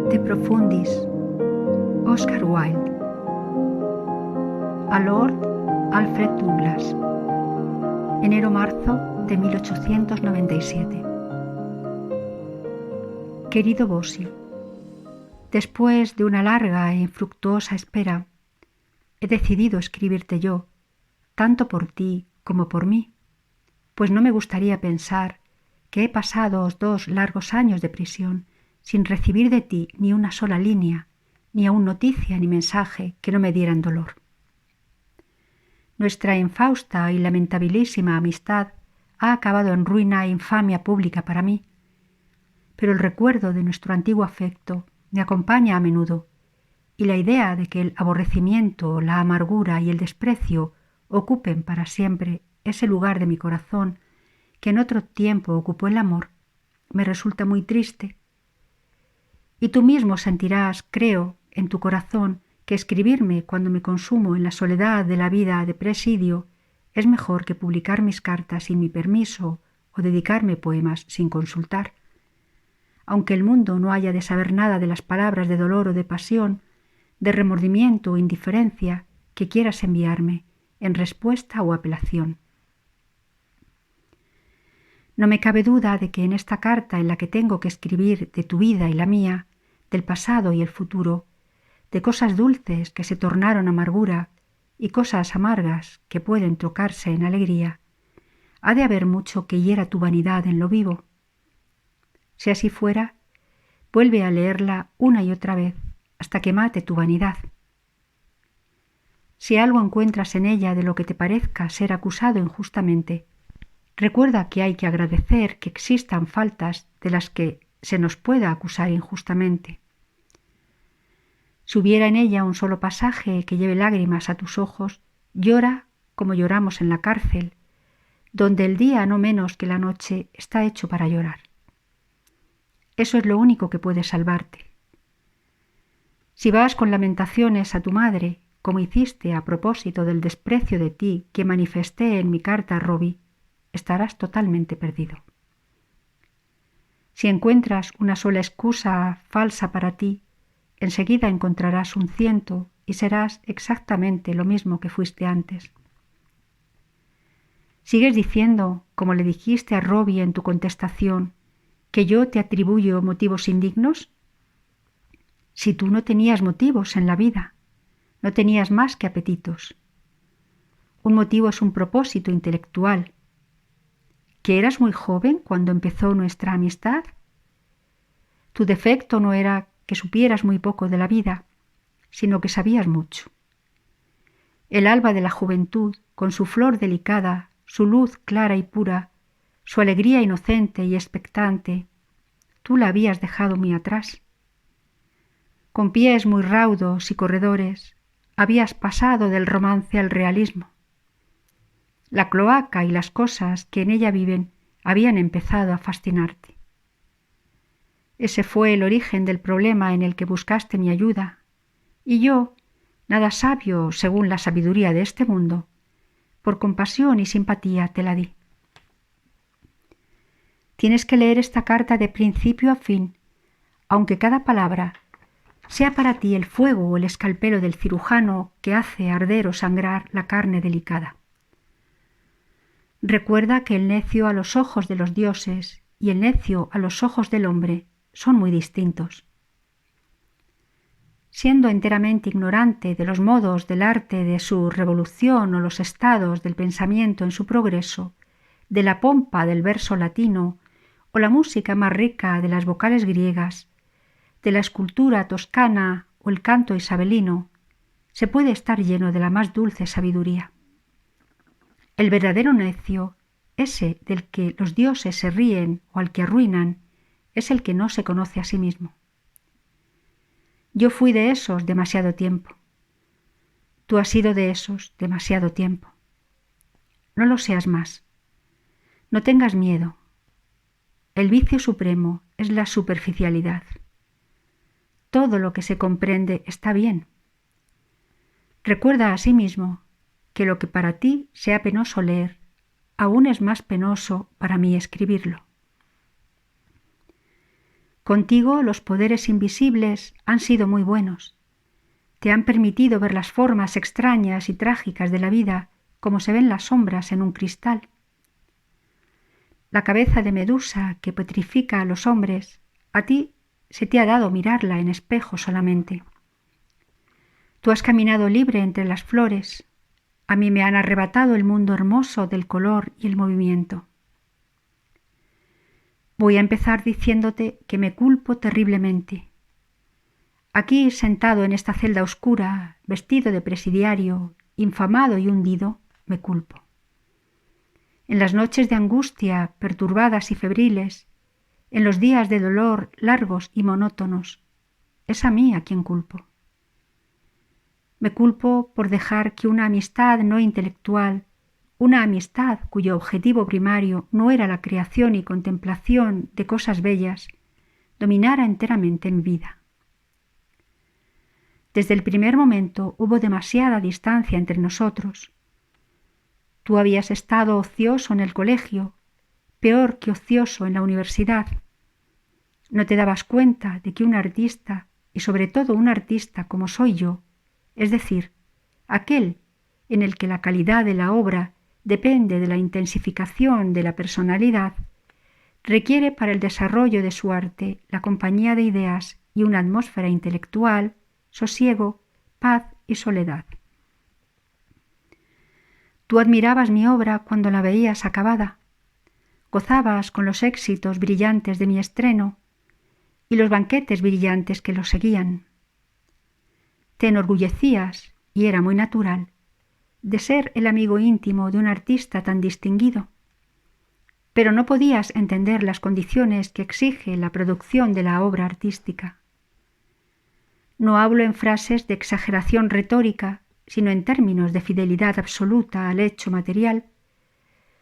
De Profundis, Oscar Wilde. A Lord Alfred Douglas, enero-marzo de 1897. Querido Bossi, después de una larga e infructuosa espera, he decidido escribirte yo, tanto por ti como por mí, pues no me gustaría pensar que he pasado 2 largos años de prisión sin recibir de ti ni una sola línea, ni aun noticia ni mensaje que no me dieran dolor. Nuestra infausta y lamentabilísima amistad ha acabado en ruina e infamia pública para mí, pero el recuerdo de nuestro antiguo afecto me acompaña a menudo, y la idea de que el aborrecimiento, la amargura y el desprecio ocupen para siempre ese lugar de mi corazón que en otro tiempo ocupó el amor, me resulta muy triste. Y tú mismo sentirás, creo, en tu corazón, que escribirme cuando me consumo en la soledad de la vida de presidio es mejor que publicar mis cartas sin mi permiso o dedicarme poemas sin consultar. Aunque el mundo no haya de saber nada de las palabras de dolor o de pasión, de remordimiento o indiferencia que quieras enviarme en respuesta o apelación. No me cabe duda de que en esta carta en la que tengo que escribir de tu vida y la mía, del pasado y el futuro, de cosas dulces que se tornaron amargura y cosas amargas que pueden trocarse en alegría, ha de haber mucho que hiera tu vanidad en lo vivo. Si así fuera, vuelve a leerla una y otra vez hasta que mate tu vanidad. Si algo encuentras en ella de lo que te parezca ser acusado injustamente, recuerda que hay que agradecer que existan faltas de las que se nos pueda acusar injustamente. Si hubiera en ella un solo pasaje que lleve lágrimas a tus ojos, llora como lloramos en la cárcel, donde el día no menos que la noche está hecho para llorar. Eso es lo único que puede salvarte. Si vas con lamentaciones a tu madre, como hiciste a propósito del desprecio de ti que manifesté en mi carta a Robbie, estarás totalmente perdido. Si encuentras una sola excusa falsa para ti, enseguida encontrarás un 100 y serás exactamente lo mismo que fuiste antes. ¿Sigues diciendo, como le dijiste a Robbie en tu contestación, que yo te atribuyo motivos indignos? Si tú no tenías motivos en la vida, no tenías más que apetitos. Un motivo es un propósito intelectual. ¿Que eras muy joven cuando empezó nuestra amistad? Tu defecto no era que supieras muy poco de la vida, sino que sabías mucho. El alba de la juventud, con su flor delicada, su luz clara y pura, su alegría inocente y expectante, tú la habías dejado muy atrás. Con pies muy raudos y corredores, habías pasado del romance al realismo. La cloaca y las cosas que en ella viven habían empezado a fascinarte. Ese fue el origen del problema en el que buscaste mi ayuda, y yo, nada sabio según la sabiduría de este mundo, por compasión y simpatía te la di. Tienes que leer esta carta de principio a fin, aunque cada palabra sea para ti el fuego o el escalpelo del cirujano que hace arder o sangrar la carne delicada. Recuerda que el necio a los ojos de los dioses y el necio a los ojos del hombre son muy distintos. Siendo enteramente ignorante de los modos del arte de su revolución o los estados del pensamiento en su progreso, de la pompa del verso latino o la música más rica de las vocales griegas, de la escultura toscana o el canto isabelino, se puede estar lleno de la más dulce sabiduría. El verdadero necio, ese del que los dioses se ríen o al que arruinan, es el que no se conoce a sí mismo. Yo fui de esos demasiado tiempo. Tú has sido de esos demasiado tiempo. No lo seas más. No tengas miedo. El vicio supremo es la superficialidad. Todo lo que se comprende está bien. Recuerda asimismo que lo que para ti sea penoso leer, aún es más penoso para mí escribirlo. Contigo los poderes invisibles han sido muy buenos. Te han permitido ver las formas extrañas y trágicas de la vida como se ven las sombras en un cristal. La cabeza de Medusa que petrifica a los hombres, a ti se te ha dado mirarla en espejo solamente. Tú has caminado libre entre las flores. A mí me han arrebatado el mundo hermoso del color y el movimiento. Voy a empezar diciéndote que me culpo terriblemente. Aquí, sentado en esta celda oscura, vestido de presidiario, infamado y hundido, me culpo. En las noches de angustia, perturbadas y febriles, en los días de dolor largos y monótonos, es a mí a quien culpo. Me culpo por dejar que una amistad no intelectual, una amistad cuyo objetivo primario no era la creación y contemplación de cosas bellas, dominara enteramente mi vida. Desde el primer momento hubo demasiada distancia entre nosotros. Tú habías estado ocioso en el colegio, peor que ocioso en la universidad. No te dabas cuenta de que un artista, y sobre todo un artista como soy yo, es decir, aquel en el que la calidad de la obra depende de la intensificación de la personalidad, requiere para el desarrollo de su arte la compañía de ideas y una atmósfera intelectual, sosiego, paz y soledad. Tú admirabas mi obra cuando la veías acabada, gozabas con los éxitos brillantes de mi estreno y los banquetes brillantes que lo seguían. Te enorgullecías, y era muy natural, de ser el amigo íntimo de un artista tan distinguido, pero no podías entender las condiciones que exige la producción de la obra artística. No hablo en frases de exageración retórica, sino en términos de fidelidad absoluta al hecho material.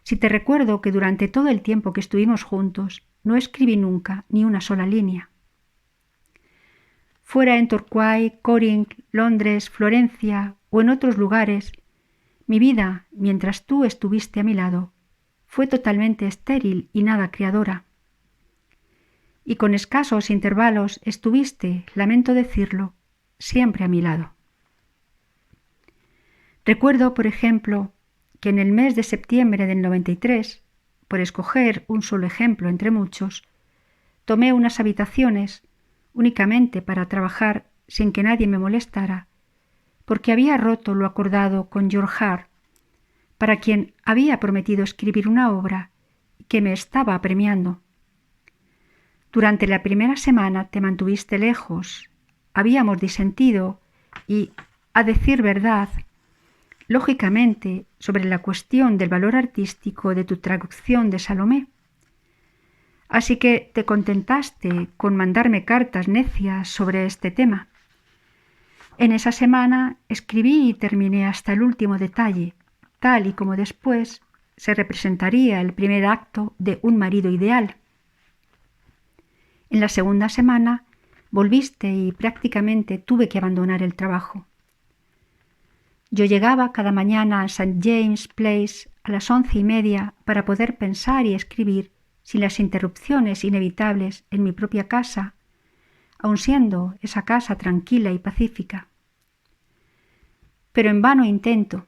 Si te recuerdo que durante todo el tiempo que estuvimos juntos no escribí nunca ni una sola línea. Fuera en Torquay, Corinth, Londres, Florencia o en otros lugares, mi vida, mientras tú estuviste a mi lado, fue totalmente estéril y nada creadora. Y con escasos intervalos estuviste, lamento decirlo, siempre a mi lado. Recuerdo, por ejemplo, que en el mes de septiembre del 93, por escoger un solo ejemplo entre muchos, tomé unas habitaciones únicamente para trabajar sin que nadie me molestara, porque había roto lo acordado con George Hart, para quien había prometido escribir una obra que me estaba apremiando. Durante la primera semana te mantuviste lejos, habíamos disentido y, a decir verdad, lógicamente, sobre la cuestión del valor artístico de tu traducción de Salomé. Así que te contentaste con mandarme cartas necias sobre este tema. En esa semana escribí y terminé hasta el último detalle, tal y como después se representaría el primer acto de Un marido ideal. En la segunda semana volviste y prácticamente tuve que abandonar el trabajo. Yo llegaba cada mañana a St. James Place a las 11:30 para poder pensar y escribir sin las interrupciones inevitables en mi propia casa, aun siendo esa casa tranquila y pacífica. Pero en vano intento.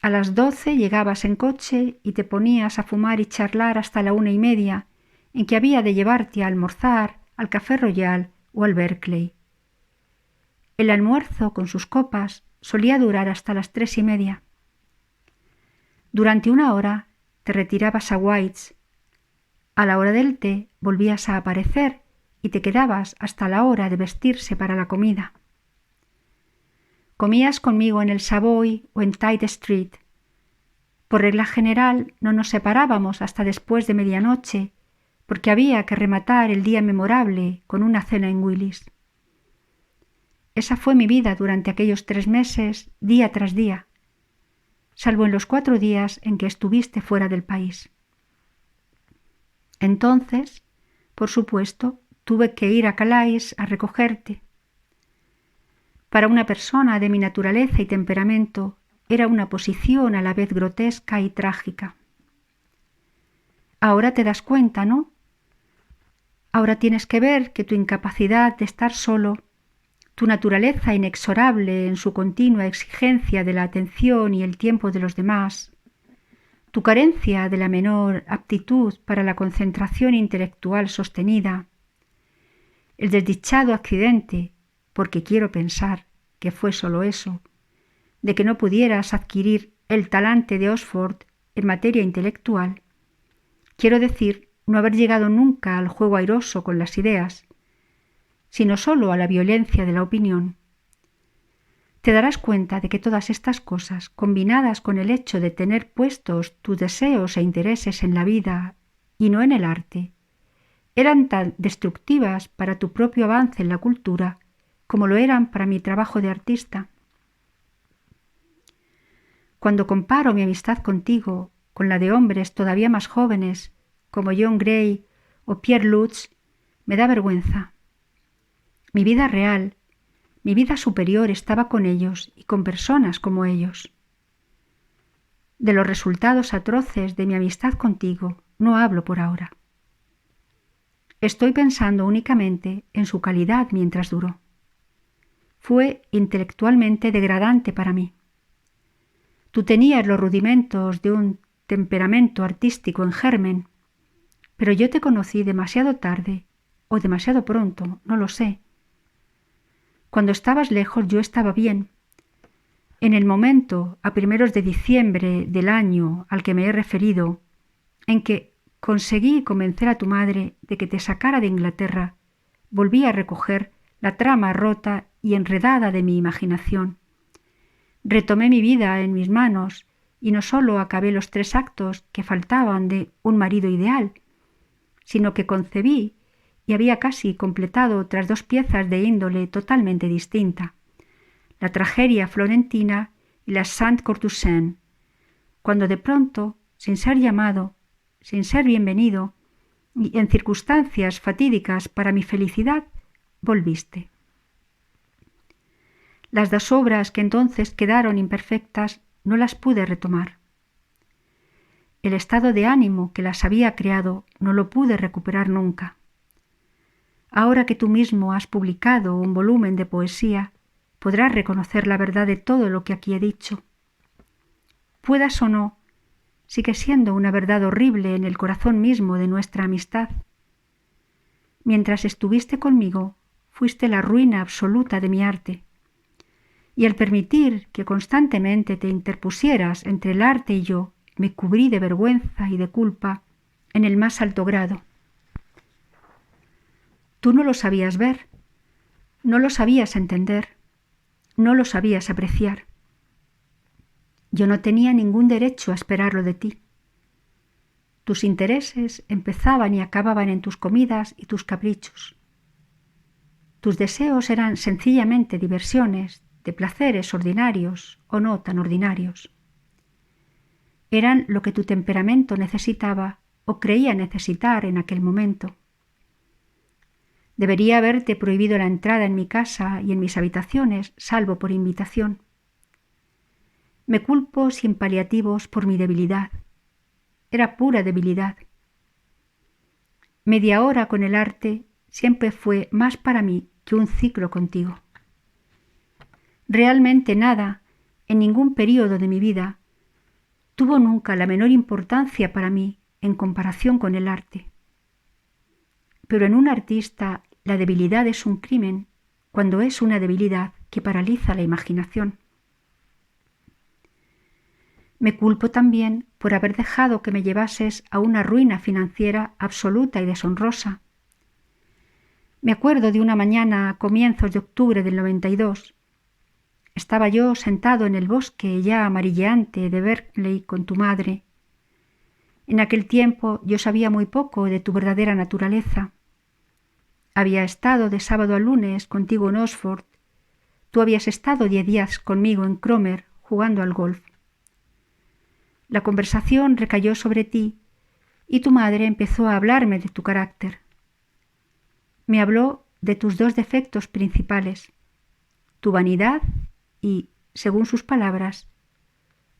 A las 12 llegabas en coche y te ponías a fumar y charlar hasta la 1:30, en que había de llevarte a almorzar al Café Royal o al Berkeley. El almuerzo con sus copas solía durar hasta las 3:30. Durante una hora te retirabas a White's. A la hora del té volvías a aparecer y te quedabas hasta la hora de vestirse para la comida. Comías conmigo en el Savoy o en Tite Street. Por regla general no nos separábamos hasta después de medianoche, porque había que rematar el día memorable con una cena en Willis. Esa fue mi vida durante aquellos 3 meses, día tras día, salvo en los 4 días en que estuviste fuera del país. Entonces, por supuesto, tuve que ir a Calais a recogerte. Para una persona de mi naturaleza y temperamento, era una posición a la vez grotesca y trágica. Ahora te das cuenta, ¿no? Ahora tienes que ver que tu incapacidad de estar solo, tu naturaleza inexorable en su continua exigencia de la atención y el tiempo de los demás, tu carencia de la menor aptitud para la concentración intelectual sostenida, el desdichado accidente, porque quiero pensar que fue solo eso, de que no pudieras adquirir el talante de Oxford en materia intelectual, quiero decir, no haber llegado nunca al juego airoso con las ideas, sino solo a la violencia de la opinión. Te darás cuenta de que todas estas cosas, combinadas con el hecho de tener puestos tus deseos e intereses en la vida y no en el arte, eran tan destructivas para tu propio avance en la cultura como lo eran para mi trabajo de artista. Cuando comparo mi amistad contigo con la de hombres todavía más jóvenes como John Gray o Pierre Lutz, me da vergüenza. Mi vida real, mi vida superior estaba con ellos y con personas como ellos. De los resultados atroces de mi amistad contigo no hablo por ahora. Estoy pensando únicamente en su calidad mientras duró. Fue intelectualmente degradante para mí. Tú tenías los rudimentos de un temperamento artístico en germen, pero yo te conocí demasiado tarde o demasiado pronto, no lo sé. Cuando estabas lejos yo estaba bien. En el momento, a primeros de diciembre del año al que me he referido, en que conseguí convencer a tu madre de que te sacara de Inglaterra, volví a recoger la trama rota y enredada de mi imaginación. Retomé mi vida en mis manos y no solo acabé los 3 actos que faltaban de Un marido ideal, sino que concebí y había casi completado otras 2 piezas de índole totalmente distinta, la tragedia florentina y la Sainte-Courtousine, cuando de pronto, sin ser llamado, sin ser bienvenido, y en circunstancias fatídicas para mi felicidad, volviste. Las 2 obras que entonces quedaron imperfectas no las pude retomar. El estado de ánimo que las había creado no lo pude recuperar nunca. Ahora que tú mismo has publicado un volumen de poesía, podrás reconocer la verdad de todo lo que aquí he dicho. Puedas o no, sigue siendo una verdad horrible en el corazón mismo de nuestra amistad. Mientras estuviste conmigo, fuiste la ruina absoluta de mi arte. Y al permitir que constantemente te interpusieras entre el arte y yo, me cubrí de vergüenza y de culpa en el más alto grado. Tú no lo sabías ver, no lo sabías entender, no lo sabías apreciar. Yo no tenía ningún derecho a esperarlo de ti. Tus intereses empezaban y acababan en tus comidas y tus caprichos. Tus deseos eran sencillamente diversiones, de placeres ordinarios o no tan ordinarios. Eran lo que tu temperamento necesitaba o creía necesitar en aquel momento. Debería haberte prohibido la entrada en mi casa y en mis habitaciones, salvo por invitación. Me culpo sin paliativos por mi debilidad. Era pura debilidad. Media hora con el arte siempre fue más para mí que un ciclo contigo. Realmente nada, en ningún período de mi vida, tuvo nunca la menor importancia para mí en comparación con el arte. Pero en un artista la debilidad es un crimen cuando es una debilidad que paraliza la imaginación. Me culpo también por haber dejado que me llevases a una ruina financiera absoluta y deshonrosa. Me acuerdo de una mañana a comienzos de octubre del 92. Estaba yo sentado en el bosque ya amarilleante de Berkeley con tu madre. En aquel tiempo yo sabía muy poco de tu verdadera naturaleza. Había estado de sábado a lunes contigo en Oxford. Tú habías estado 10 días conmigo en Cromer jugando al golf. La conversación recayó sobre ti y tu madre empezó a hablarme de tu carácter. Me habló de tus 2 defectos principales, tu vanidad y, según sus palabras,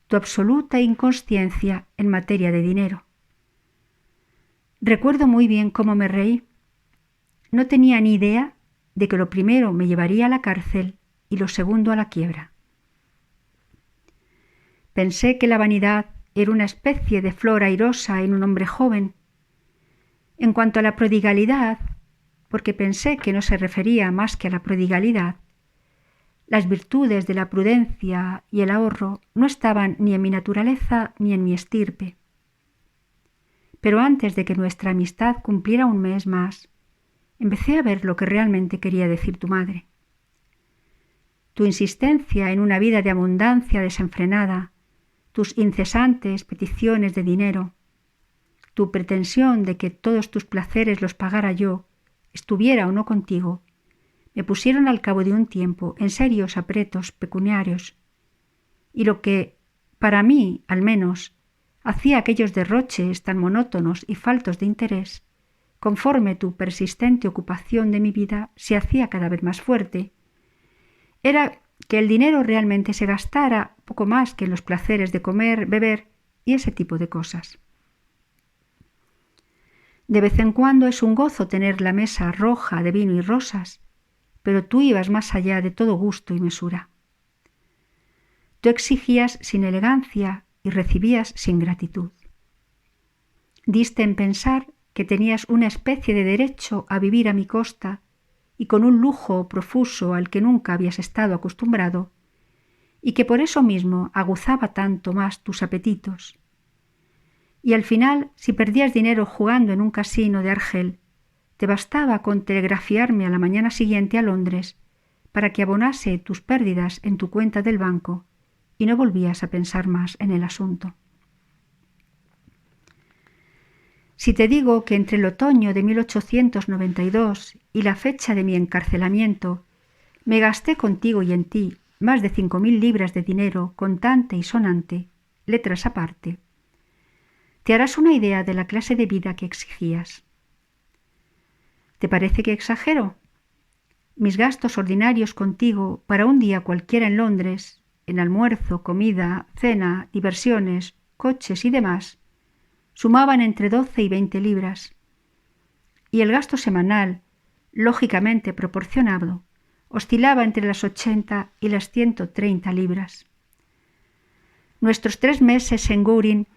tu absoluta inconsciencia en materia de dinero. Recuerdo muy bien cómo me reí. no tenía ni idea de que lo primero me llevaría a la cárcel y lo segundo a la quiebra. Pensé que la vanidad era una especie de flor airosa en un hombre joven. En cuanto a la prodigalidad, porque pensé que no se refería más que a la prodigalidad, las virtudes de la prudencia y el ahorro no estaban ni en mi naturaleza ni en mi estirpe. Pero antes de que nuestra amistad cumpliera un mes más, empecé a ver lo que realmente quería decir tu madre. Tu insistencia en una vida de abundancia desenfrenada, tus incesantes peticiones de dinero, tu pretensión de que todos tus placeres los pagara yo, estuviera o no contigo, me pusieron al cabo de un tiempo en serios apretos pecuniarios, y lo que, para mí al menos, hacía aquellos derroches tan monótonos y faltos de interés, conforme tu persistente ocupación de mi vida se hacía cada vez más fuerte, era que el dinero realmente se gastara poco más que en los placeres de comer, beber y ese tipo de cosas. De vez en cuando es un gozo tener la mesa roja de vino y rosas, pero tú ibas más allá de todo gusto y mesura. Tú exigías sin elegancia y recibías sin gratitud. Diste en pensar que tenías una especie de derecho a vivir a mi costa y con un lujo profuso al que nunca habías estado acostumbrado, y que por eso mismo aguzaba tanto más tus apetitos. Y al final, si perdías dinero jugando en un casino de Argel, te bastaba con telegrafiarme a la mañana siguiente a Londres para que abonase tus pérdidas en tu cuenta del banco y no volvías a pensar más en el asunto. Si te digo que entre el otoño de 1892 y la fecha de mi encarcelamiento me gasté contigo y en ti más de 5.000 libras de dinero contante y sonante, letras aparte, te harás una idea de la clase de vida que exigías. ¿Te parece que exagero? Mis gastos ordinarios contigo para un día cualquiera en Londres, en almuerzo, comida, cena, diversiones, coches y demás, sumaban entre 12 y 20 libras, y el gasto semanal, lógicamente proporcionado, oscilaba entre las 80 y las 130 libras. Nuestros 3 meses en Goring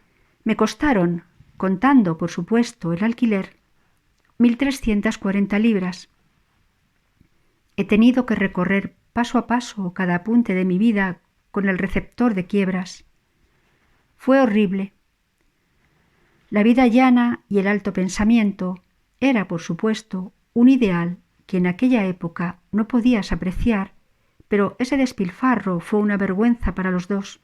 me costaron, contando por supuesto el alquiler, 1.340 libras. He tenido que recorrer paso a paso cada apunte de mi vida con el receptor de quiebras. Fue horrible. La vida llana y el alto pensamiento era, por supuesto, un ideal que en aquella época no podías apreciar, pero ese despilfarro fue una vergüenza para los dos.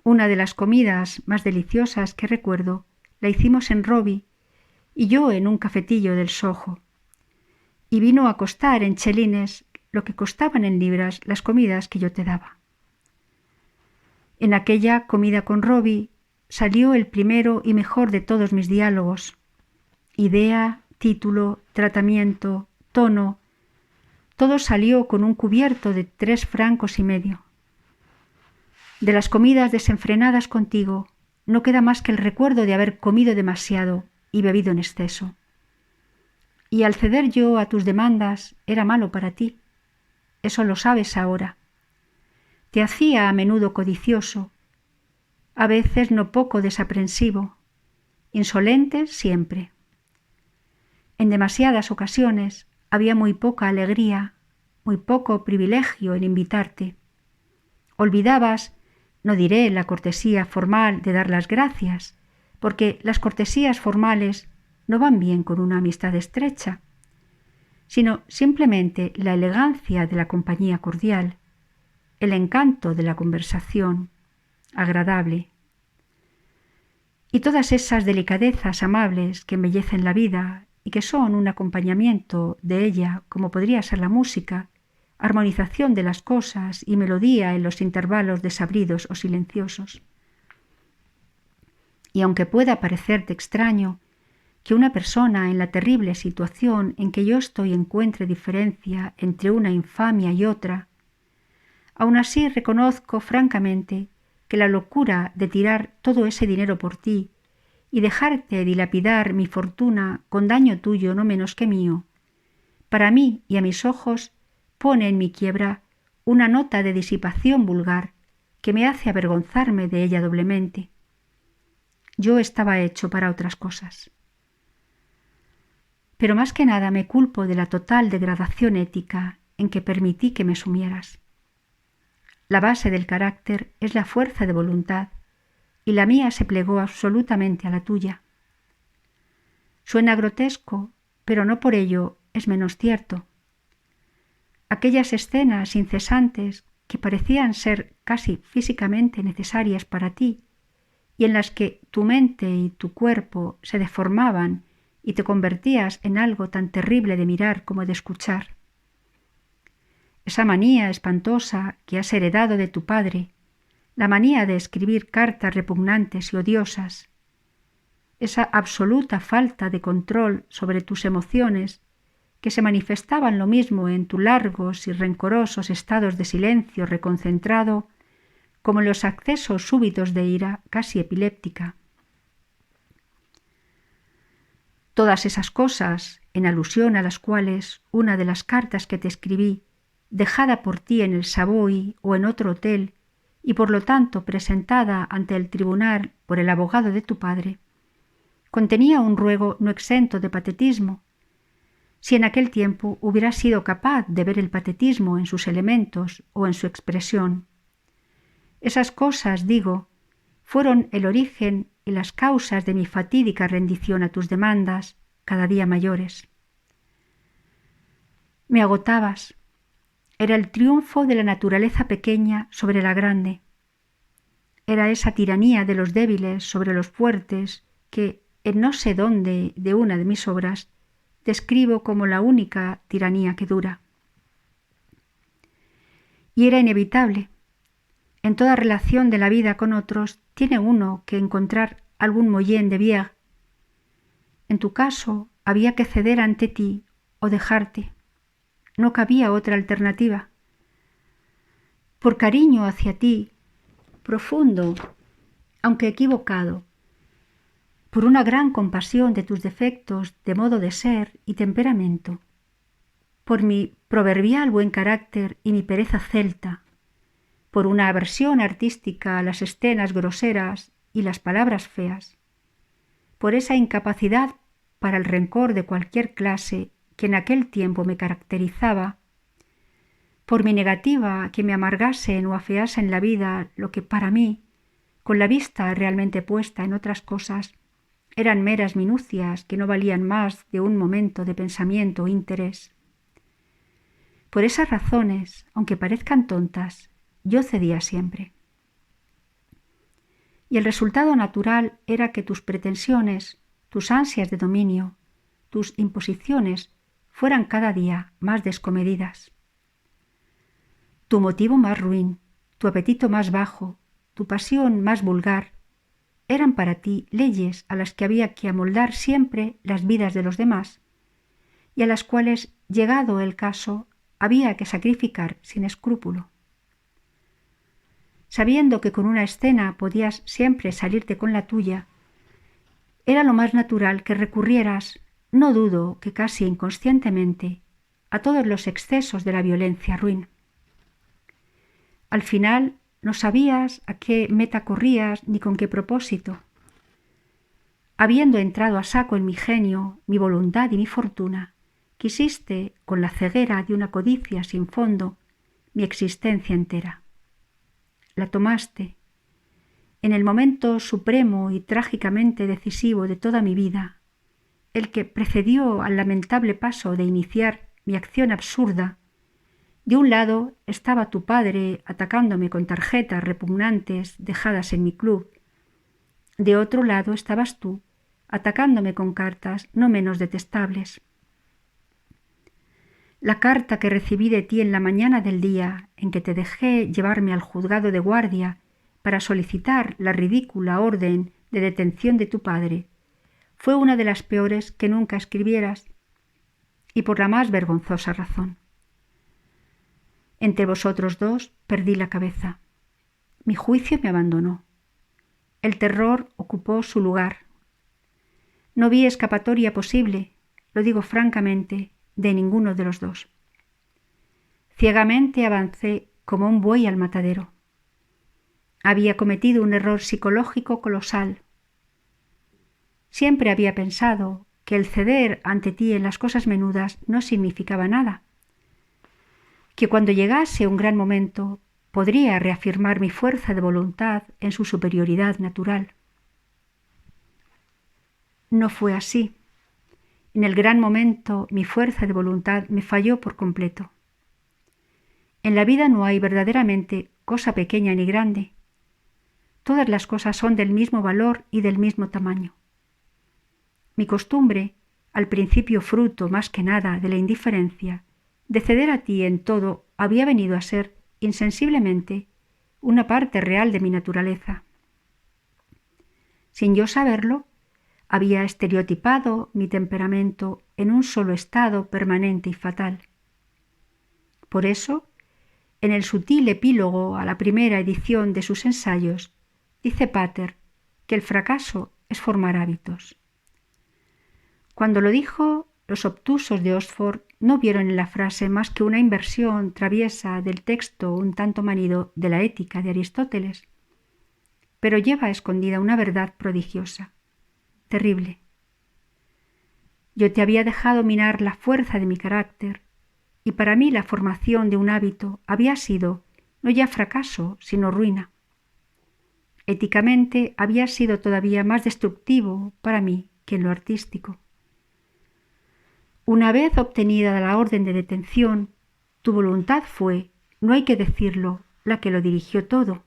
Una de las comidas más deliciosas que recuerdo la hicimos en Robbie y yo en un cafetillo del Soho, y vino a costar en chelines lo que costaban en libras las comidas que yo te daba. En aquella comida con Robbie salió el primero y mejor de todos mis diálogos. Idea, título, tratamiento, tono, todo salió con un cubierto de 3,5 francos. De las comidas desenfrenadas contigo no queda más que el recuerdo de haber comido demasiado y bebido en exceso. Y al ceder yo a tus demandas era malo para ti. Eso lo sabes ahora. Te hacía a menudo codicioso, a veces no poco desaprensivo, insolente siempre. En demasiadas ocasiones había muy poca alegría, muy poco privilegio en invitarte. Olvidabas, no diré la cortesía formal de dar las gracias, porque las cortesías formales no van bien con una amistad estrecha, sino simplemente la elegancia de la compañía cordial, el encanto de la conversación agradable, y todas esas delicadezas amables que embellecen la vida y que son un acompañamiento de ella, como podría ser la música, armonización de las cosas y melodía en los intervalos desabridos o silenciosos. Y aunque pueda parecerte extraño que una persona en la terrible situación en que yo estoy encuentre diferencia entre una infamia y otra, aún así reconozco francamente que la locura de tirar todo ese dinero por ti y dejarte dilapidar mi fortuna con daño tuyo no menos que mío, para mí y a mis ojos pone en mi quiebra una nota de disipación vulgar que me hace avergonzarme de ella doblemente. Yo estaba hecho para otras cosas. Pero más que nada me culpo de la total degradación ética en que permití que me sumieras. La base del carácter es la fuerza de voluntad, y la mía se plegó absolutamente a la tuya. Suena grotesco, pero no por ello es menos cierto. Aquellas escenas incesantes que parecían ser casi físicamente necesarias para ti, y en las que tu mente y tu cuerpo se deformaban y te convertías en algo tan terrible de mirar como de escuchar. Esa manía espantosa que has heredado de tu padre, la manía de escribir cartas repugnantes y odiosas, esa absoluta falta de control sobre tus emociones que se manifestaban lo mismo en tus largos y rencorosos estados de silencio reconcentrado como en los accesos súbitos de ira casi epiléptica. Todas esas cosas, en alusión a las cuales una de las cartas que te escribí, dejada por ti en el Savoy o en otro hotel, y por lo tanto presentada ante el tribunal por el abogado de tu padre, contenía un ruego no exento de patetismo. Si en aquel tiempo hubieras sido capaz de ver el patetismo en sus elementos o en su expresión. Esas cosas, digo, fueron el origen y las causas de mi fatídica rendición a tus demandas, cada día mayores. Me agotabas. Era el triunfo de la naturaleza pequeña sobre la grande. Era esa tiranía de los débiles sobre los fuertes que, en no sé dónde de una de mis obras, describo como la única tiranía que dura. Y era inevitable. En toda relación de la vida con otros tiene uno que encontrar algún mollén de vieja. En tu caso había que ceder ante ti o dejarte. No cabía otra alternativa. Por cariño hacia ti, profundo, aunque equivocado, por una gran compasión de tus defectos de modo de ser y temperamento, por mi proverbial buen carácter y mi pereza celta, por una aversión artística a las escenas groseras y las palabras feas, por esa incapacidad para el rencor de cualquier clase que en aquel tiempo me caracterizaba, por mi negativa a que me amargasen o afeasen la vida lo que para mí, con la vista realmente puesta en otras cosas, eran meras minucias que no valían más de un momento de pensamiento o interés. Por esas razones, aunque parezcan tontas, yo cedía siempre. Y el resultado natural era que tus pretensiones, tus ansias de dominio, tus imposiciones fueran cada día más descomedidas. Tu motivo más ruin, tu apetito más bajo, tu pasión más vulgar, eran para ti leyes a las que había que amoldar siempre las vidas de los demás y a las cuales, llegado el caso, había que sacrificar sin escrúpulo. Sabiendo que con una escena podías siempre salirte con la tuya, era lo más natural que recurrieras, no dudo que casi inconscientemente, a todos los excesos de la violencia ruin. Al final no sabías a qué meta corrías ni con qué propósito. Habiendo entrado a saco en mi genio, mi voluntad y mi fortuna, quisiste, con la ceguera de una codicia sin fondo, mi existencia entera. La tomaste, en el momento supremo y trágicamente decisivo de toda mi vida, el que precedió al lamentable paso de iniciar mi acción absurda. De un lado estaba tu padre atacándome con tarjetas repugnantes dejadas en mi club. De otro lado estabas tú, atacándome con cartas no menos detestables. La carta que recibí de ti en la mañana del día en que te dejé llevarme al juzgado de guardia para solicitar la ridícula orden de detención de tu padre fue una de las peores que nunca escribieras, y por la más vergonzosa razón. Entre vosotros dos perdí la cabeza. Mi juicio me abandonó. El terror ocupó su lugar. No vi escapatoria posible, lo digo francamente, de ninguno de los dos. Ciegamente avancé como un buey al matadero. Había cometido un error psicológico colosal. Siempre había pensado que el ceder ante ti en las cosas menudas no significaba nada, que cuando llegase un gran momento podría reafirmar mi fuerza de voluntad en su superioridad natural. No fue así. En el gran momento mi fuerza de voluntad me falló por completo. En la vida no hay verdaderamente cosa pequeña ni grande. Todas las cosas son del mismo valor y del mismo tamaño. Mi costumbre, al principio fruto más que nada de la indiferencia, de ceder a ti en todo, había venido a ser, insensiblemente, una parte real de mi naturaleza. Sin yo saberlo, había estereotipado mi temperamento en un solo estado permanente y fatal. Por eso, en el sutil epílogo a la primera edición de sus ensayos, dice Pater que el fracaso es formar hábitos. Cuando lo dijo, los obtusos de Oxford no vieron en la frase más que una inversión traviesa del texto un tanto manido de la Ética de Aristóteles, pero lleva escondida una verdad prodigiosa, terrible. Yo te había dejado minar la fuerza de mi carácter, y para mí la formación de un hábito había sido no ya fracaso, sino ruina. Éticamente había sido todavía más destructivo para mí que en lo artístico. Una vez obtenida la orden de detención, tu voluntad fue, no hay que decirlo, la que lo dirigió todo.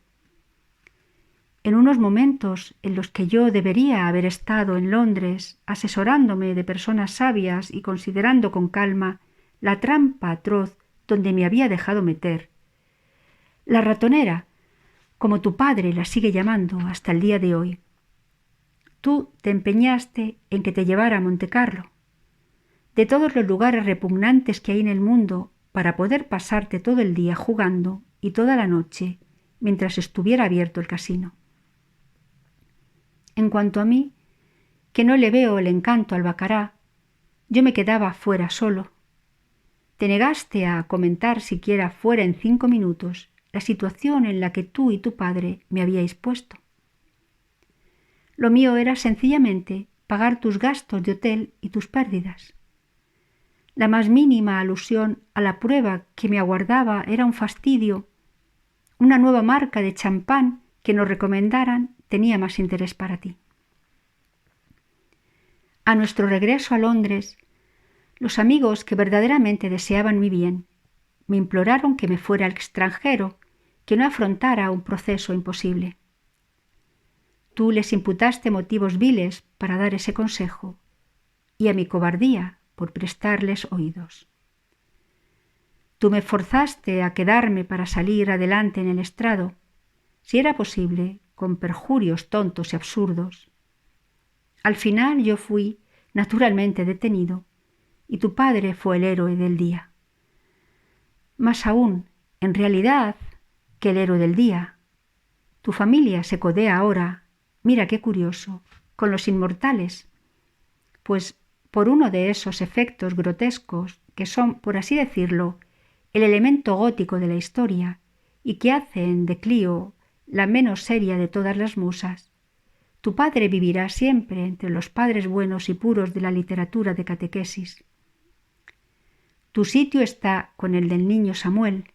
En unos momentos en los que yo debería haber estado en Londres asesorándome de personas sabias y considerando con calma la trampa atroz donde me había dejado meter, la ratonera, como tu padre la sigue llamando hasta el día de hoy, tú te empeñaste en que te llevara a Montecarlo. De todos los lugares repugnantes que hay en el mundo para poder pasarte todo el día jugando y toda la noche mientras estuviera abierto el casino. En cuanto a mí, que no le veo el encanto al bacará, yo me quedaba fuera solo. Te negaste a comentar siquiera fuera en 5 minutos la situación en la que tú y tu padre me habíais puesto. Lo mío era sencillamente pagar tus gastos de hotel y tus pérdidas. La más mínima alusión a la prueba que me aguardaba era un fastidio. Una nueva marca de champán que nos recomendaran tenía más interés para ti. A nuestro regreso a Londres, los amigos que verdaderamente deseaban mi bien me imploraron que me fuera al extranjero, que no afrontara un proceso imposible. Tú les imputaste motivos viles para dar ese consejo, y a mi cobardía por prestarles oídos. Tú me forzaste a quedarme para salir adelante en el estrado, si era posible, con perjurios tontos y absurdos. Al final yo fui naturalmente detenido, y tu padre fue el héroe del día. Más aún, en realidad, que el héroe del día. Tu familia se codea ahora, mira qué curioso, con los inmortales, pues por uno de esos efectos grotescos que son, por así decirlo, el elemento gótico de la historia y que hacen de Clio la menos seria de todas las musas, tu padre vivirá siempre entre los padres buenos y puros de la literatura de catequesis. Tu sitio está con el del niño Samuel,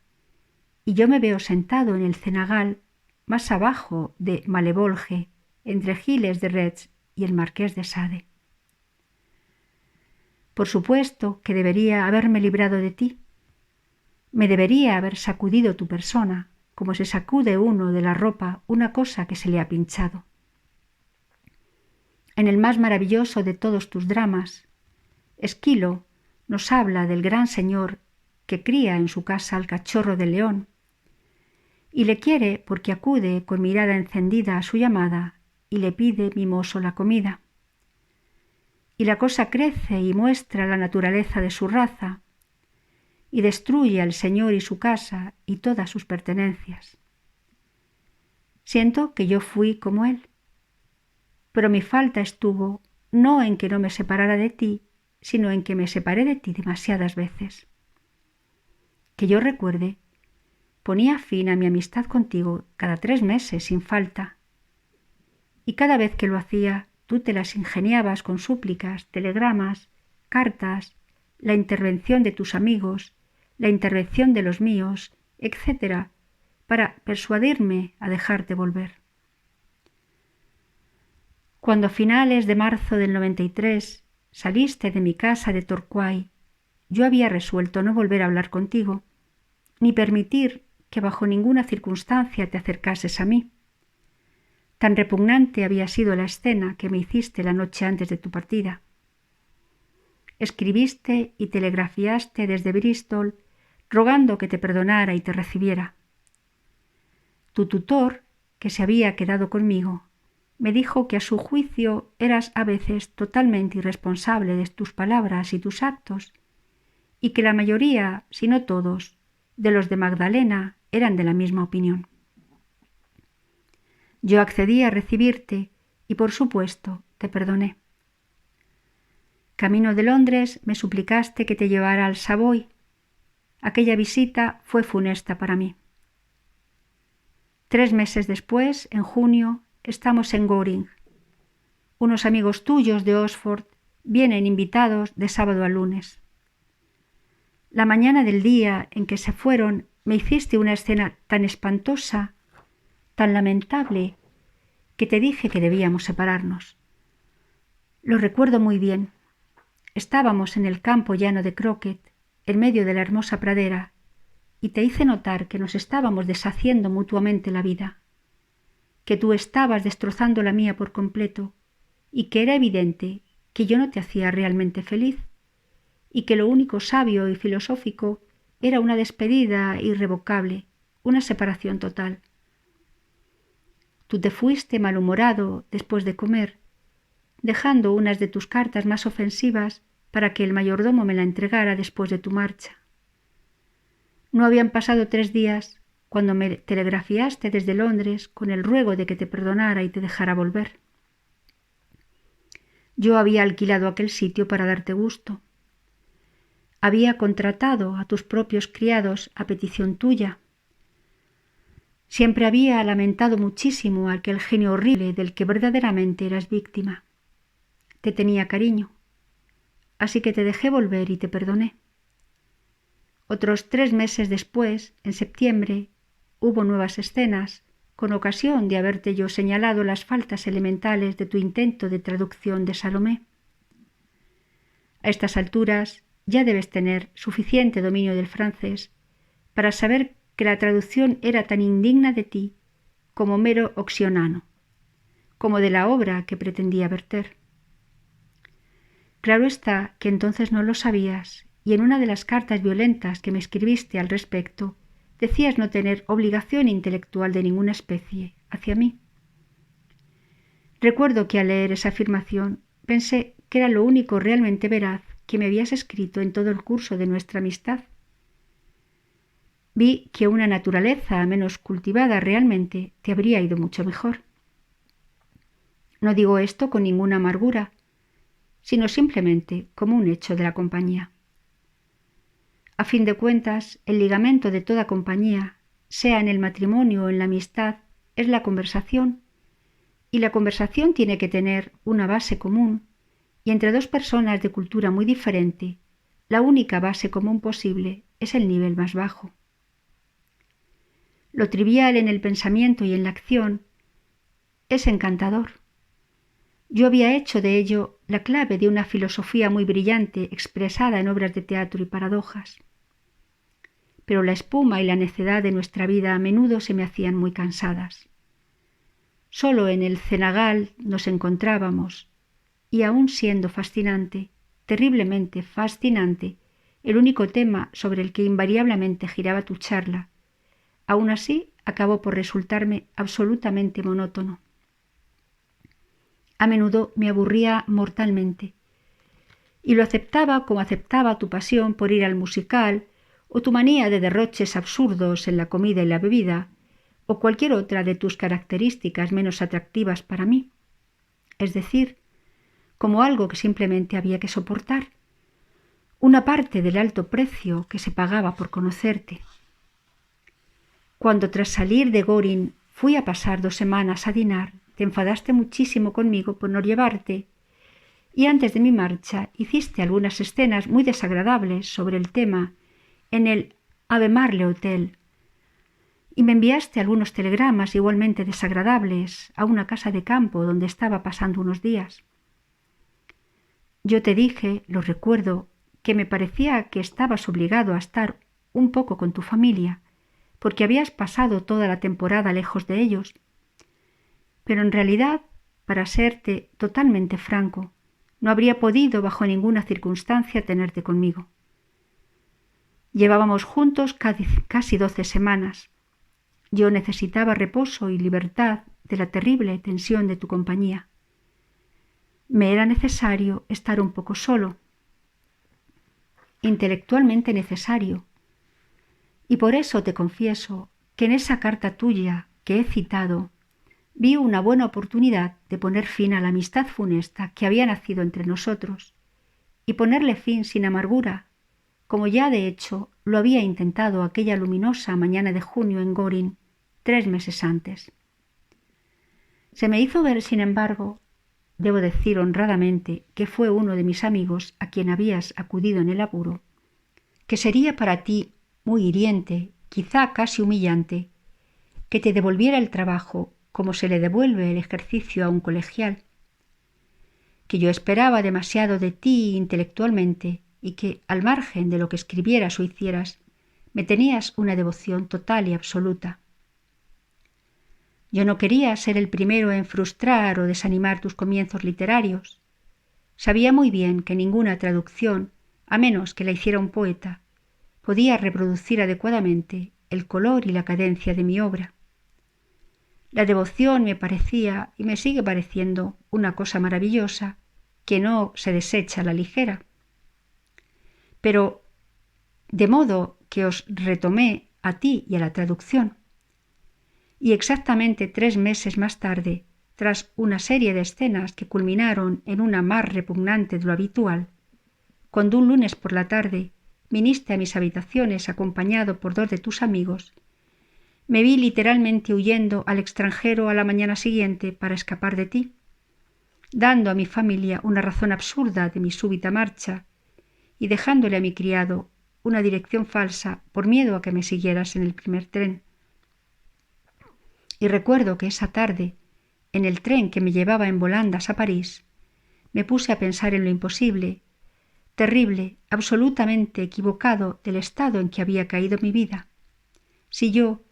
y yo me veo sentado en el cenagal más abajo de Malevolge, entre Giles de Retz y el Marqués de Sade. Por supuesto que debería haberme librado de ti. Me debería haber sacudido tu persona, como se sacude uno de la ropa una cosa que se le ha pinchado. En el más maravilloso de todos tus dramas, Esquilo nos habla del gran señor que cría en su casa al cachorro de león y le quiere porque acude con mirada encendida a su llamada y le pide mimoso la comida. Y la cosa crece y muestra la naturaleza de su raza y destruye al señor y su casa y todas sus pertenencias. Siento que yo fui como él, pero mi falta estuvo no en que no me separara de ti, sino en que me separé de ti demasiadas veces. Que yo recuerde, ponía fin a mi amistad contigo cada 3 meses sin falta, y cada vez que lo hacía, tú te las ingeniabas con súplicas, telegramas, cartas, la intervención de tus amigos, la intervención de los míos, etc., para persuadirme a dejarte volver. Cuando a finales de marzo del 93 saliste de mi casa de Torquay, yo había resuelto no volver a hablar contigo, ni permitir que bajo ninguna circunstancia te acercases a mí. Tan repugnante había sido la escena que me hiciste la noche antes de tu partida. Escribiste y telegrafiaste desde Bristol rogando que te perdonara y te recibiera. Tu tutor, que se había quedado conmigo, me dijo que a su juicio eras a veces totalmente irresponsable de tus palabras y tus actos, y que la mayoría, si no todos, de los de Magdalena eran de la misma opinión. Yo accedí a recibirte y, por supuesto, te perdoné. Camino de Londres me suplicaste que te llevara al Savoy. Aquella visita fue funesta para mí. 3 meses después, en junio, estamos en Goring. Unos amigos tuyos de Oxford vienen invitados de sábado a lunes. La mañana del día en que se fueron me hiciste una escena tan espantosa, tan lamentable, que te dije que debíamos separarnos. Lo recuerdo muy bien. Estábamos en el campo llano de Croquet, en medio de la hermosa pradera, y te hice notar que nos estábamos deshaciendo mutuamente la vida, que tú estabas destrozando la mía por completo, y que era evidente que yo no te hacía realmente feliz, y que lo único sabio y filosófico era una despedida irrevocable, una separación total. Tú te fuiste malhumorado después de comer, dejando unas de tus cartas más ofensivas para que el mayordomo me la entregara después de tu marcha. No habían pasado 3 días cuando me telegrafiaste desde Londres con el ruego de que te perdonara y te dejara volver. Yo había alquilado aquel sitio para darte gusto. Había contratado a tus propios criados a petición tuya. Siempre había lamentado muchísimo aquel genio horrible del que verdaderamente eras víctima. Te tenía cariño, así que te dejé volver y te perdoné. Otros 3 meses después, en septiembre, hubo nuevas escenas, con ocasión de haberte yo señalado las faltas elementales de tu intento de traducción de Salomé. A estas alturas ya debes tener suficiente dominio del francés para saber que la traducción era tan indigna de ti como mero oxionano, como de la obra que pretendía verter. Claro está que entonces no lo sabías, y en una de las cartas violentas que me escribiste al respecto, decías no tener obligación intelectual de ninguna especie hacia mí. Recuerdo que al leer esa afirmación pensé que era lo único realmente veraz que me habías escrito en todo el curso de nuestra amistad. Vi que una naturaleza menos cultivada realmente te habría ido mucho mejor. No digo esto con ninguna amargura, sino simplemente como un hecho de la compañía. A fin de cuentas, el ligamento de toda compañía, sea en el matrimonio o en la amistad, es la conversación, y la conversación tiene que tener una base común, y entre 2 personas de cultura muy diferente, la única base común posible es el nivel más bajo. Lo trivial en el pensamiento y en la acción es encantador. Yo había hecho de ello la clave de una filosofía muy brillante expresada en obras de teatro y paradojas. Pero la espuma y la necedad de nuestra vida a menudo se me hacían muy cansadas. Solo en el cenagal nos encontrábamos, y aun siendo fascinante, terriblemente fascinante, el único tema sobre el que invariablemente giraba tu charla, aun así acabó por resultarme absolutamente monótono. A menudo me aburría mortalmente, y lo aceptaba como aceptaba tu pasión por ir al musical o tu manía de derroches absurdos en la comida y la bebida, o cualquier otra de tus características menos atractivas para mí. Es decir, como algo que simplemente había que soportar, una parte del alto precio que se pagaba por conocerte. Cuando tras salir de Gorin fui a pasar 2 semanas a Dinar, te enfadaste muchísimo conmigo por no llevarte, y antes de mi marcha hiciste algunas escenas muy desagradables sobre el tema en el Ave Marle Hotel, y me enviaste algunos telegramas igualmente desagradables a una casa de campo donde estaba pasando unos días. Yo te dije, lo recuerdo, que me parecía que estabas obligado a estar un poco con tu familia, porque habías pasado toda la temporada lejos de ellos. Pero en realidad, para serte totalmente franco, no habría podido bajo ninguna circunstancia tenerte conmigo. Llevábamos juntos casi 12 semanas. Yo necesitaba reposo y libertad de la terrible tensión de tu compañía. Me era necesario estar un poco solo, intelectualmente necesario, y por eso te confieso que en esa carta tuya que he citado vi una buena oportunidad de poner fin a la amistad funesta que había nacido entre nosotros y ponerle fin sin amargura, como ya de hecho lo había intentado aquella luminosa mañana de junio en Gorin 3 meses antes. Se me hizo ver, sin embargo, debo decir honradamente que fue uno de mis amigos a quien habías acudido en el apuro, que sería para ti muy hiriente, quizá casi humillante, que te devolviera el trabajo como se le devuelve el ejercicio a un colegial, que yo esperaba demasiado de ti intelectualmente y que, al margen de lo que escribieras o hicieras, me tenías una devoción total y absoluta. Yo no quería ser el primero en frustrar o desanimar tus comienzos literarios. Sabía muy bien que ninguna traducción, a menos que la hiciera un poeta, podía reproducir adecuadamente el color y la cadencia de mi obra. La devoción me parecía, y me sigue pareciendo, una cosa maravillosa que no se desecha a la ligera. Pero, de modo que os retomé a ti y a la traducción. Y exactamente 3 meses más tarde, tras una serie de escenas que culminaron en una más repugnante de lo habitual, cuando un lunes por la tarde viniste a mis habitaciones acompañado por 2 de tus amigos, me vi literalmente huyendo al extranjero a la mañana siguiente para escapar de ti, dando a mi familia una razón absurda de mi súbita marcha y dejándole a mi criado una dirección falsa por miedo a que me siguieras en el primer tren. Y recuerdo que esa tarde, en el tren que me llevaba en volandas a París, me puse a pensar en lo imposible, terrible, absolutamente equivocado del estado en que había caído mi vida. Si yo,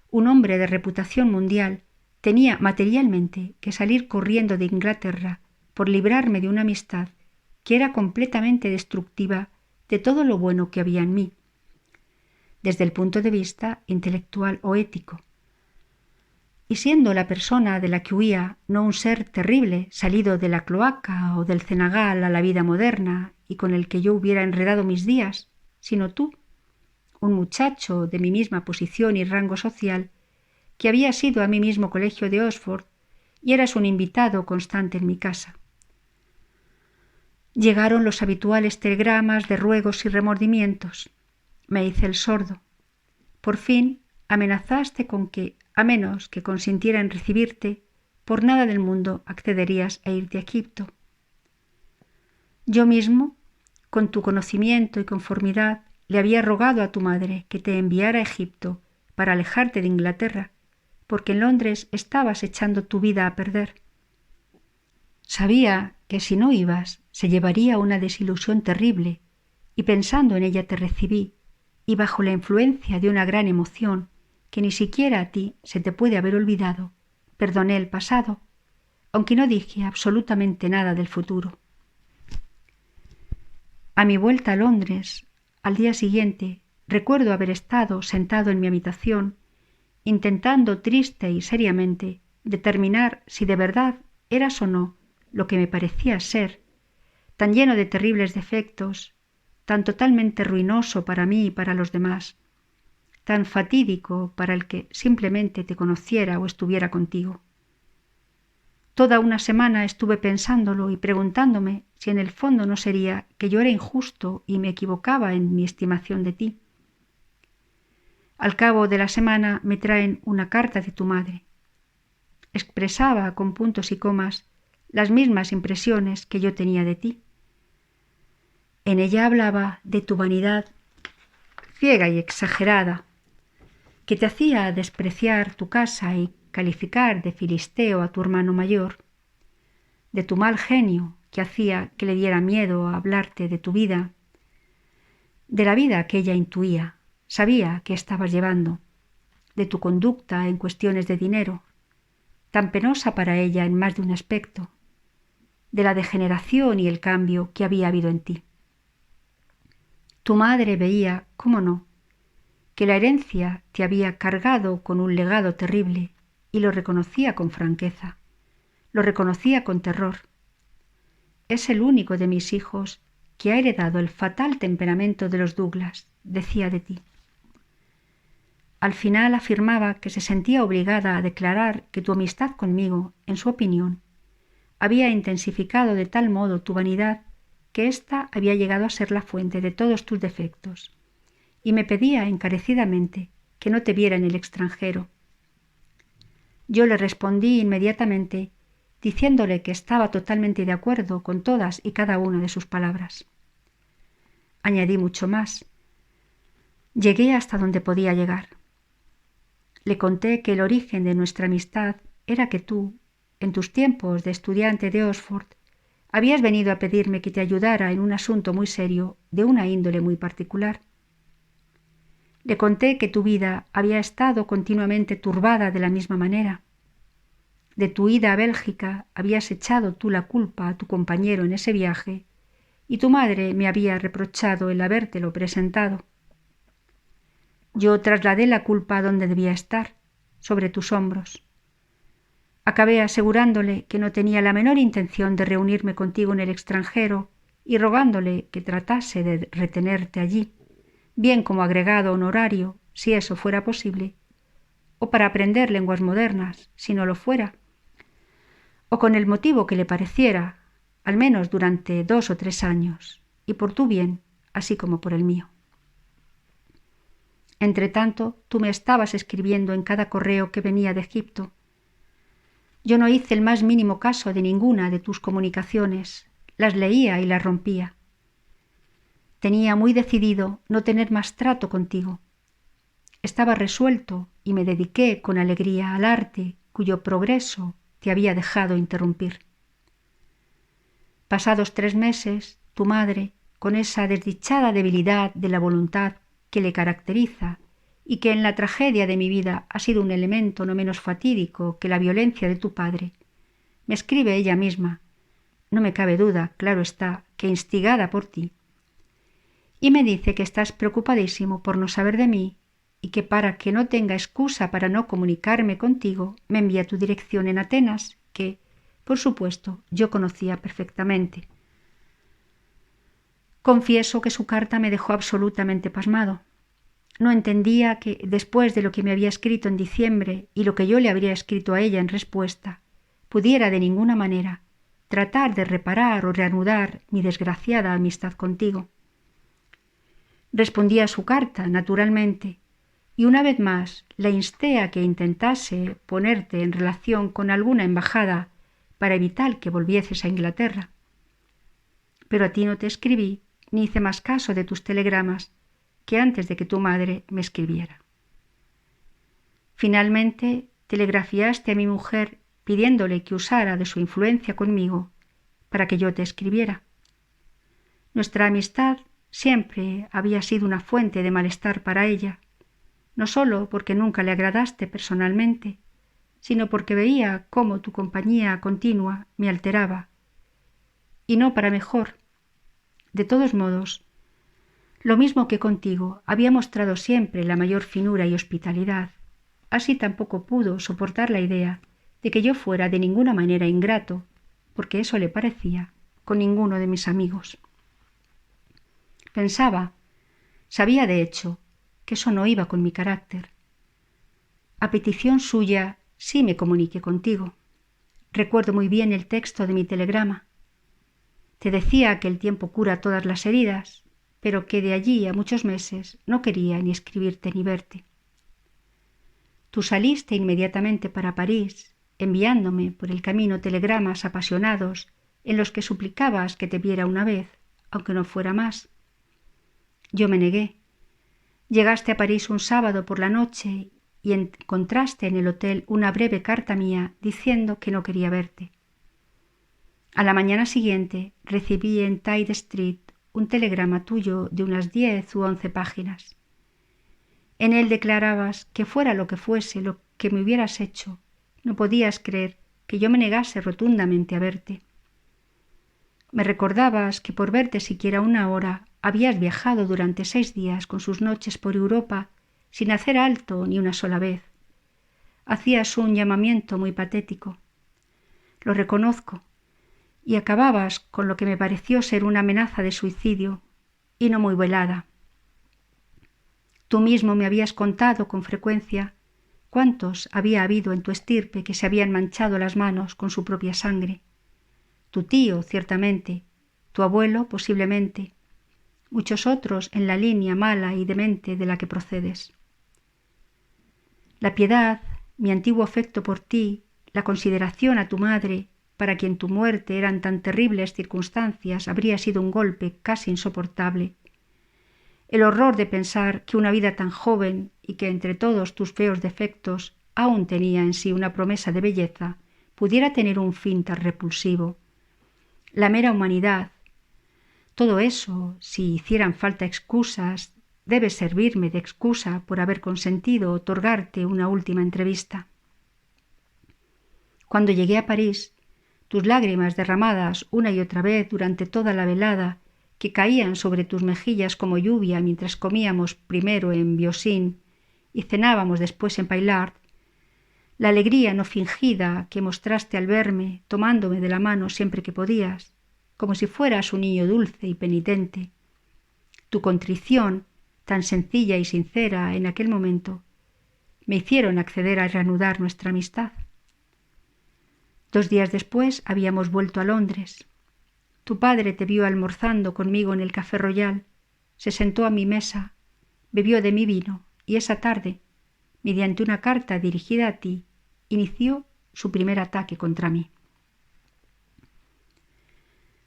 un hombre de reputación mundial, tenía materialmente que salir corriendo de Inglaterra por librarme de una amistad que era completamente destructiva de todo lo bueno que había en mí, desde el punto de vista intelectual o ético. Y siendo la persona de la que huía no un ser terrible salido de la cloaca o del cenagal a la vida moderna y con el que yo hubiera enredado mis días, sino tú, un muchacho de mi misma posición y rango social, que habías ido a mi mismo colegio de Oxford y eras un invitado constante en mi casa. Llegaron los habituales telegramas de ruegos y remordimientos. Me hice el sordo. Por fin amenazaste con que, a menos que consintiera en recibirte, por nada del mundo accederías a irte a Egipto. Yo mismo, con tu conocimiento y conformidad, le había rogado a tu madre que te enviara a Egipto para alejarte de Inglaterra, porque en Londres estabas echando tu vida a perder. Sabía que si no ibas se llevaría una desilusión terrible, y pensando en ella te recibí, y bajo la influencia de una gran emoción que ni siquiera a ti se te puede haber olvidado, perdoné el pasado, aunque no dije absolutamente nada del futuro. A mi vuelta a Londres, al día siguiente, recuerdo haber estado sentado en mi habitación, intentando triste y seriamente determinar si de verdad eras o no lo que me parecía ser, tan lleno de terribles defectos, tan totalmente ruinoso para mí y para los demás, tan fatídico para el que simplemente te conociera o estuviera contigo. Toda una semana estuve pensándolo y preguntándome si en el fondo no sería que yo era injusto y me equivocaba en mi estimación de ti. Al cabo de la semana me traen una carta de tu madre. Expresaba con puntos y comas las mismas impresiones que yo tenía de ti. En ella hablaba de tu vanidad ciega y exagerada, que te hacía despreciar tu casa y calificar de filisteo a tu hermano mayor, de tu mal genio que hacía que le diera miedo a hablarte de tu vida, de la vida que ella intuía, sabía que estabas llevando, de tu conducta en cuestiones de dinero, tan penosa para ella en más de un aspecto, de la degeneración y el cambio que había habido en ti. Tu madre veía, cómo no, que la herencia te había cargado con un legado terrible y lo reconocía con franqueza, lo reconocía con terror. Es el único de mis hijos que ha heredado el fatal temperamento de los Douglas, decía de ti. Al final afirmaba que se sentía obligada a declarar que tu amistad conmigo, en su opinión, había intensificado de tal modo tu vanidad que ésta había llegado a ser la fuente de todos tus defectos, y me pedía encarecidamente que no te viera en el extranjero. Yo le respondí inmediatamente diciéndole que estaba totalmente de acuerdo con todas y cada una de sus palabras. Añadí mucho más. Llegué hasta donde podía llegar. Le conté que el origen de nuestra amistad era que tú, en tus tiempos de estudiante de Oxford, habías venido a pedirme que te ayudara en un asunto muy serio de una índole muy particular. Le conté que tu vida había estado continuamente turbada de la misma manera. De tu ida a Bélgica habías echado tú la culpa a tu compañero en ese viaje y tu madre me había reprochado el habértelo presentado. Yo trasladé la culpa donde debía estar, sobre tus hombros. Acabé asegurándole que no tenía la menor intención de reunirme contigo en el extranjero y rogándole que tratase de retenerte allí, bien como agregado honorario, si eso fuera posible, o para aprender lenguas modernas, si no lo fuera, o con el motivo que le pareciera, al menos durante 2 o 3 años, y por tu bien, así como por el mío. Entretanto, tú me estabas escribiendo en cada correo que venía de Egipto. Yo no hice el más mínimo caso de ninguna de tus comunicaciones, las leía y las rompía. Tenía muy decidido no tener más trato contigo. Estaba resuelto y me dediqué con alegría al arte cuyo progreso te había dejado interrumpir. Pasados 3 meses, tu madre, con esa desdichada debilidad de la voluntad que le caracteriza y que en la tragedia de mi vida ha sido un elemento no menos fatídico que la violencia de tu padre, me escribe ella misma, no me cabe duda, claro está, que instigada por ti, y me dice que estás preocupadísimo por no saber de mí y que para que no tenga excusa para no comunicarme contigo, me envía tu dirección en Atenas, que, por supuesto, yo conocía perfectamente. Confieso que su carta me dejó absolutamente pasmado. No entendía que, después de lo que me había escrito en diciembre y lo que yo le habría escrito a ella en respuesta, pudiera de ninguna manera tratar de reparar o reanudar mi desgraciada amistad contigo. Respondí a su carta, naturalmente, y una vez más la insté a que intentase ponerte en relación con alguna embajada para evitar que volvieses a Inglaterra. Pero a ti no te escribí, ni hice más caso de tus telegramas que antes de que tu madre me escribiera. Finalmente, telegrafiaste a mi mujer pidiéndole que usara de su influencia conmigo para que yo te escribiera. Nuestra amistad siempre había sido una fuente de malestar para ella, no solo porque nunca le agradaste personalmente, sino porque veía cómo tu compañía continua me alteraba, y no para mejor. De todos modos, lo mismo que contigo, había mostrado siempre la mayor finura y hospitalidad. Así tampoco pudo soportar la idea de que yo fuera de ninguna manera ingrato, porque eso le parecía, con ninguno de mis amigos. Pensaba, sabía de hecho, que eso no iba con mi carácter. A petición suya sí me comuniqué contigo. Recuerdo muy bien el texto de mi telegrama. Te decía que el tiempo cura todas las heridas, pero que de allí a muchos meses no quería ni escribirte ni verte. Tú saliste inmediatamente para París, enviándome por el camino telegramas apasionados en los que suplicabas que te viera una vez, aunque no fuera más. Yo me negué. Llegaste a París un sábado por la noche y encontraste en el hotel una breve carta mía diciendo que no quería verte. A la mañana siguiente recibí en Tite Street un telegrama tuyo de unas 10 u 11 páginas. En él declarabas que fuera lo que fuese lo que me hubieras hecho, no podías creer que yo me negase rotundamente a verte. Me recordabas que por verte siquiera una hora habías viajado durante 6 días con sus noches por Europa sin hacer alto ni una sola vez. Hacías un llamamiento muy patético. Lo reconozco, y acababas con lo que me pareció ser una amenaza de suicidio, y no muy velada. Tú mismo me habías contado con frecuencia cuántos había habido en tu estirpe que se habían manchado las manos con su propia sangre. Tu tío, ciertamente, tu abuelo, posiblemente, muchos otros en la línea mala y demente de la que procedes. La piedad, mi antiguo afecto por ti, la consideración a tu madre, para quien tu muerte eran tan terribles circunstancias, habría sido un golpe casi insoportable. El horror de pensar que una vida tan joven y que entre todos tus feos defectos aún tenía en sí una promesa de belleza, pudiera tener un fin tan repulsivo. La mera humanidad, todo eso, si hicieran falta excusas, debe servirme de excusa por haber consentido otorgarte una última entrevista. Cuando llegué a París, tus lágrimas derramadas una y otra vez durante toda la velada, que caían sobre tus mejillas como lluvia mientras comíamos primero en Biosín y cenábamos después en Paillard, la alegría no fingida que mostraste al verme tomándome de la mano siempre que podías, como si fueras un niño dulce y penitente, tu contrición, tan sencilla y sincera en aquel momento, me hicieron acceder a reanudar nuestra amistad. 2 días después habíamos vuelto a Londres. Tu padre te vio almorzando conmigo en el Café Royal, se sentó a mi mesa, bebió de mi vino y esa tarde, mediante una carta dirigida a ti, inició su primer ataque contra mí.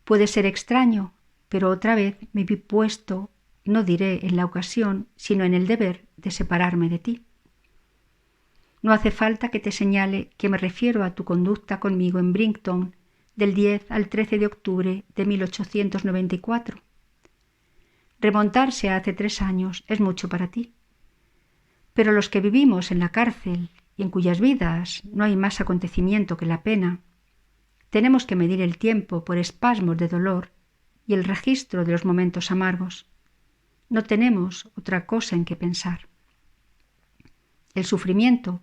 Puede ser extraño, pero otra vez me vi puesto, no diré en la ocasión, sino en el deber de separarme de ti. No hace falta que te señale que me refiero a tu conducta conmigo en Brighton del 10 al 13 de octubre de 1894. Remontarse a hace 3 años es mucho para ti. Pero los que vivimos en la cárcel y en cuyas vidas no hay más acontecimiento que la pena, tenemos que medir el tiempo por espasmos de dolor y el registro de los momentos amargos. No tenemos otra cosa en que pensar. El sufrimiento,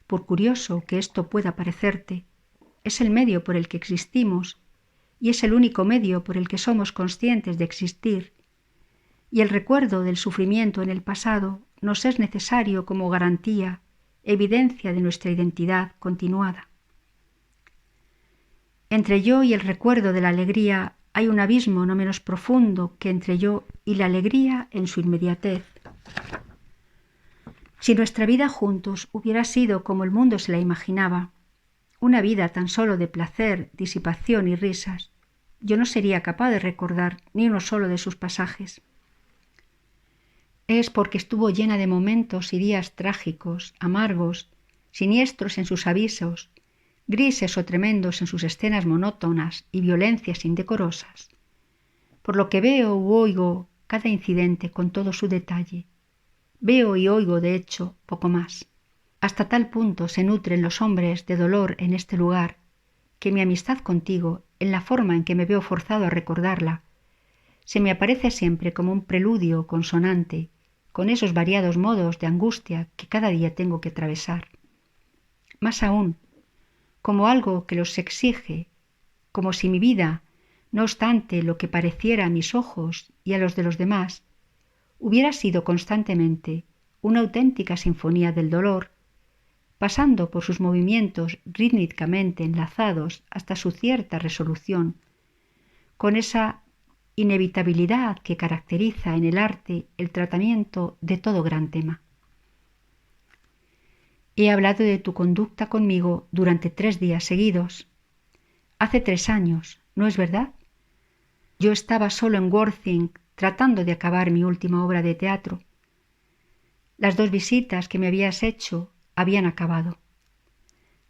por curioso que esto pueda parecerte, es el medio por el que existimos y es el único medio por el que somos conscientes de existir, y el recuerdo del sufrimiento en el pasado nos es necesario como garantía, evidencia de nuestra identidad continuada. Entre yo y el recuerdo de la alegría hay un abismo no menos profundo que entre yo y la alegría en su inmediatez. Si nuestra vida juntos hubiera sido como el mundo se la imaginaba, una vida tan solo de placer, disipación y risas, yo no sería capaz de recordar ni uno solo de sus pasajes. Es porque estuvo llena de momentos y días trágicos, amargos, siniestros en sus avisos, grises o tremendos en sus escenas monótonas y violencias indecorosas, por lo que veo u oigo cada incidente con todo su detalle. Veo y oigo, de hecho, poco más. Hasta tal punto se nutren los hombres de dolor en este lugar, que mi amistad contigo, en la forma en que me veo forzado a recordarla, se me aparece siempre como un preludio consonante con esos variados modos de angustia que cada día tengo que atravesar. Más aún, como algo que los exige, como si mi vida, no obstante lo que pareciera a mis ojos y a los de los demás, hubiera sido constantemente una auténtica sinfonía del dolor, pasando por sus movimientos rítmicamente enlazados hasta su cierta resolución, con esa inevitabilidad que caracteriza en el arte el tratamiento de todo gran tema. He hablado de tu conducta conmigo durante 3 días seguidos. Hace 3 años, ¿no es verdad? Yo estaba solo en Worthing tratando de acabar mi última obra de teatro. Las 2 visitas que me habías hecho habían acabado.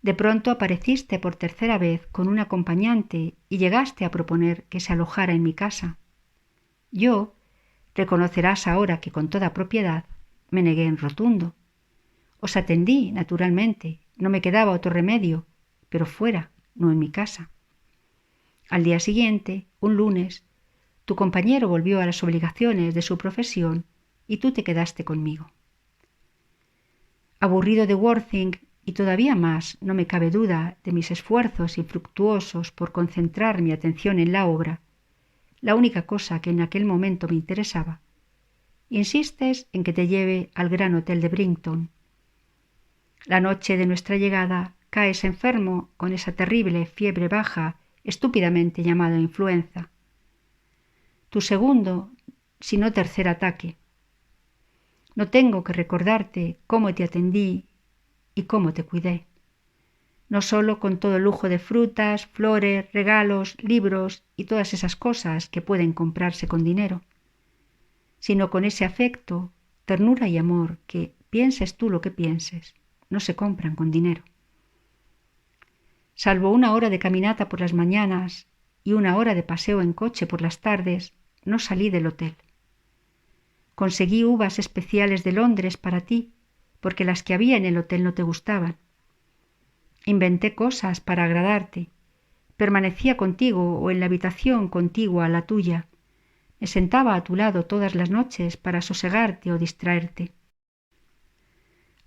De pronto apareciste por 3ª vez con un acompañante y llegaste a proponer que se alojara en mi casa. Yo, reconocerás ahora que con toda propiedad, me negué en rotundo. Os atendí, naturalmente, no me quedaba otro remedio, pero fuera, no en mi casa. Al día siguiente, un lunes, tu compañero volvió a las obligaciones de su profesión y tú te quedaste conmigo. Aburrido de Worthing, y todavía más, no me cabe duda, de mis esfuerzos infructuosos por concentrar mi atención en la obra, la única cosa que en aquel momento me interesaba, insistes en que te lleve al gran hotel de Brighton. La noche de nuestra llegada caes enfermo con esa terrible fiebre baja estúpidamente llamada influenza. Tu segundo, si no tercer ataque. No tengo que recordarte cómo te atendí y cómo te cuidé. No solo con todo el lujo de frutas, flores, regalos, libros y todas esas cosas que pueden comprarse con dinero, sino con ese afecto, ternura y amor que, pienses tú lo que pienses, no se compran con dinero. Salvo 1 hora de caminata por las mañanas y 1 hora de paseo en coche por las tardes, no salí del hotel. Conseguí uvas especiales de Londres para ti, porque las que había en el hotel no te gustaban. Inventé cosas para agradarte. Permanecía contigo o en la habitación contigua a la tuya. Me sentaba a tu lado todas las noches para sosegarte o distraerte.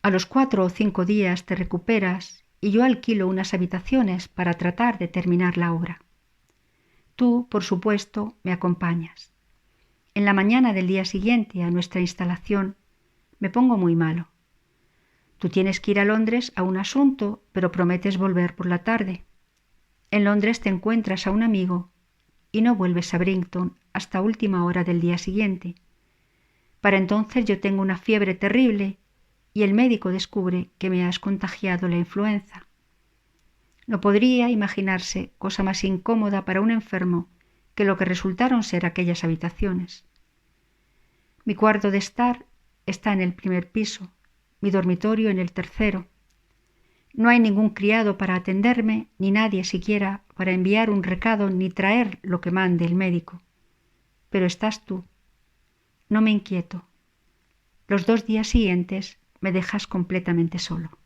A los 4 o 5 días te recuperas y yo alquilo unas habitaciones para tratar de terminar la obra. Tú, por supuesto, me acompañas. En la mañana del día siguiente a nuestra instalación me pongo muy malo. Tú tienes que ir a Londres a un asunto, pero prometes volver por la tarde. En Londres te encuentras a un amigo y no vuelves a Brighton hasta última hora del día siguiente. Para entonces yo tengo una fiebre terrible y el médico descubre que me has contagiado la influenza. No podría imaginarse cosa más incómoda para un enfermo que lo que resultaron ser aquellas habitaciones. Mi cuarto de estar está en el 1er piso, mi dormitorio en el 3º. No hay ningún criado para atenderme, ni nadie siquiera para enviar un recado ni traer lo que mande el médico. Pero estás tú. No me inquieto. Los 2 días siguientes me dejas completamente solo.